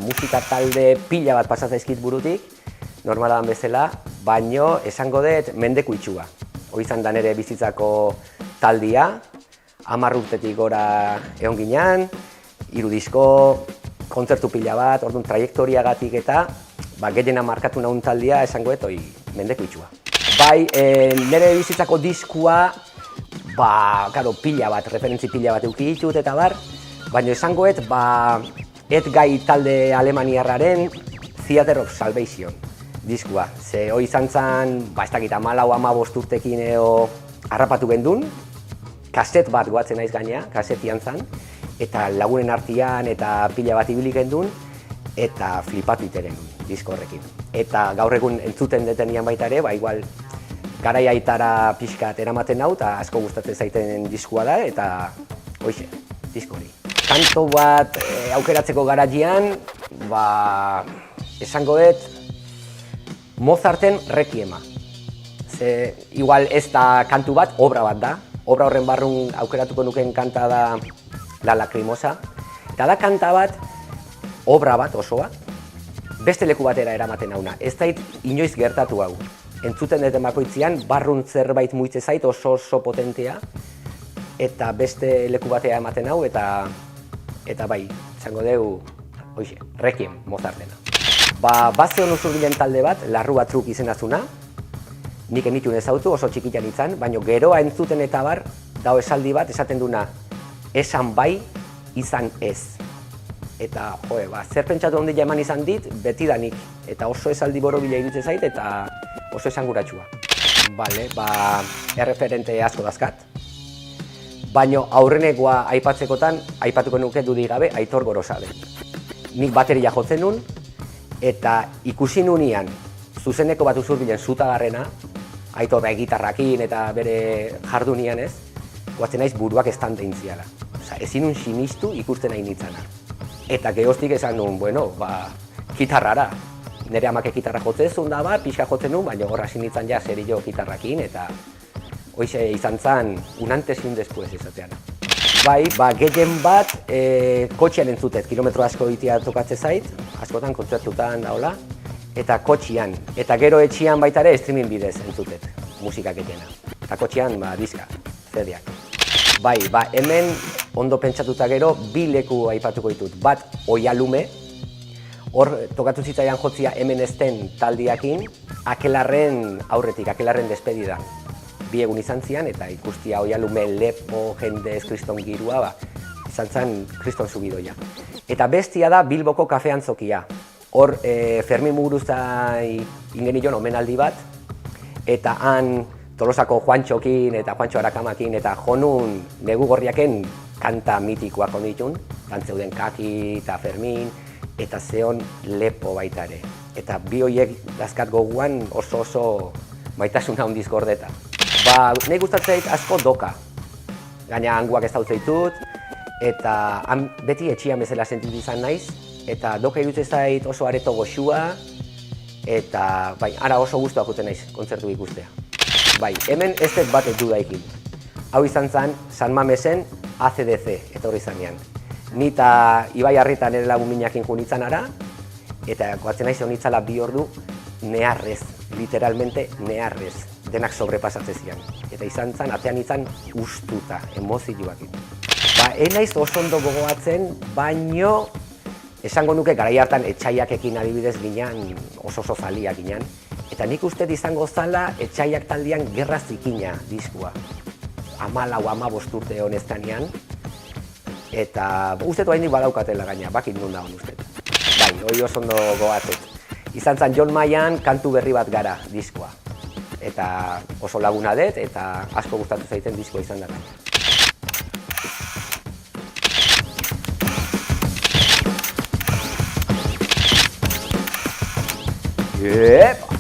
musika talde pila bat pasazaizkit burutik, normaladan bezala, baino esango dut mendeku itxua. Hoi izan da nire bizitzako taldia, 10 urtetik gora egon ginen, 3 disko, kontzertu pila bat, orduan trajektoriagatik eta gehiena markatu nahun taldia esango dut hoi mendeku itxua. Bai, nire bizitzako diskua, pila bat, referentzi pila bat euki ditut eta bar, baina esango dut, Edgai talde alemaniarraren Theater of Salvation diskua. Ze hoi izan zen, ez dakit, 14-15 urtekin harrapatu gendun, kaset bat goatzen naiz gainea, kasetian zen, eta lagunen artean eta pila bat ibili gendun, eta flipatu iteren disko horrekin. Eta gaur egun entzuten detenian baita ere, igual garai aitara pixkat eramaten hau, eta asko gustatzen zaiten diskua da, eta hoixe, disko hori. Kanto bat aukeratzeko garaian, esango dut Mozarten Requiema. Ze, igual ez da kantu bat, obra bat da. Obra horren barrun aukeratuko nuken kanta da La Lacrimosa. Eta da kanta bat, obra bat, oso bat, beste leku batera eramaten hauna. Ez dait inoiz gertatu hau. Entzuten duten bakoitzean, barrun zerbait muitze zait oso potentea, eta beste leku batera ematen hau, eta bai, izango dugu, hoixe, Requiem Mozartena. Baze honu zurbilen talde bat, Larrua Truk izenazuna, nik enitun ezautu, oso txikitan itzan, baina geroa entzuten eta bar, dao esaldi bat, esaten duna, esan bai, izan ez. Eta, zer pentsatu ondila eman izan dit, betidanik, eta oso esaldi borobila iruditzen zait, eta oso esanguratsua. Erreferente asko dazkat. Baina aurrenekoa aipatzekotan, aipatuko nuke dudik gabe Aitor Gorosabe. Nik bateria jotzen nun, eta ikusi nunean zuzeneko bat uzurbilen zutagarrena, Aitor gitarrakin eta bere jardunian ez, guatzen naiz buruak estante intziala. Ezin nun sinistu ikusten nahi nintzana. Eta gehoztik esan nun, gitarrara. Nire amake gitarra jotzezun da bar, pixka jotzen nun, baina horra sinitzen ja zerillo gitarrakin, eta hoize izan zen un antes y un después izatean. Gehien bat kotxean entzutet, kilometro asko itia tokatze zait, askotan kontzertutan daola, eta kotxian. Eta gero etxian baita ere streaming bidez entzutet, musika gehiena. Eta kotxian diska, CD-ak. Hemen ondo pentsatuta gero, 2 leku aipatuko ditut. Bat, Oialume, hor tokatu zitzaidan jotzia hemen ezten taldiakin, Akelarren aurretik, Akelarren despedidan. 2 egun izan zian, eta ikustia Oialume lepo, jendez, kriston girua, izan zen kriston subidoia. Eta bestia da Bilboko kafean zokia. Hor Fermin Muguruzai ingenilon omenaldi bat, eta han Tolosako Juantxokin eta Juantxo Arakamakin eta jonun Negu Gorriaken kanta mitikoak onditun, tantzeuden Kaki eta Fermin, eta zeon lepo baita ere. Eta 2 horiek dazkat goguan oso maitasuna handiz gordeta. Nahi gustatzeit asko doka. Gaina hanguak ez dautzeitut, eta beti etxian bezala sentitu izan naiz, eta doka irutzen zait oso areto goxua, eta ara oso guztuak uten naiz kontzertu ikustea. Hemen ez dut bat ez dudaikin. Hau izan zen San Mamesen ACDC, etorri zanean. Ni eta Ibai Arritan ere lagun minakin junitzen ara, eta goatzen naiz honitzala 2 ordu neharrez, literalmente neharrez, denak sobrepasatzen zian. Eta izan zen, atean izan ustuta, emozioak. Naiz oso ondo gogoatzen, baino esango nuke garai hartan etxaiakekin adibidez ginen oso zaliak ginen. Eta nik uste izango zala etxaiak taldean Gerra Zikina diskua. 14-15 urte honeztanean. Eta uste haindik badaukatela gaina, bakin nun dagoen uste. Hori oso ondo goatzet. Izan zen John Mayan kantu berri bat gara diskoa. Eta oso laguna dut, eta asko gustatu zaiten diskoa izan da gaina. Yep.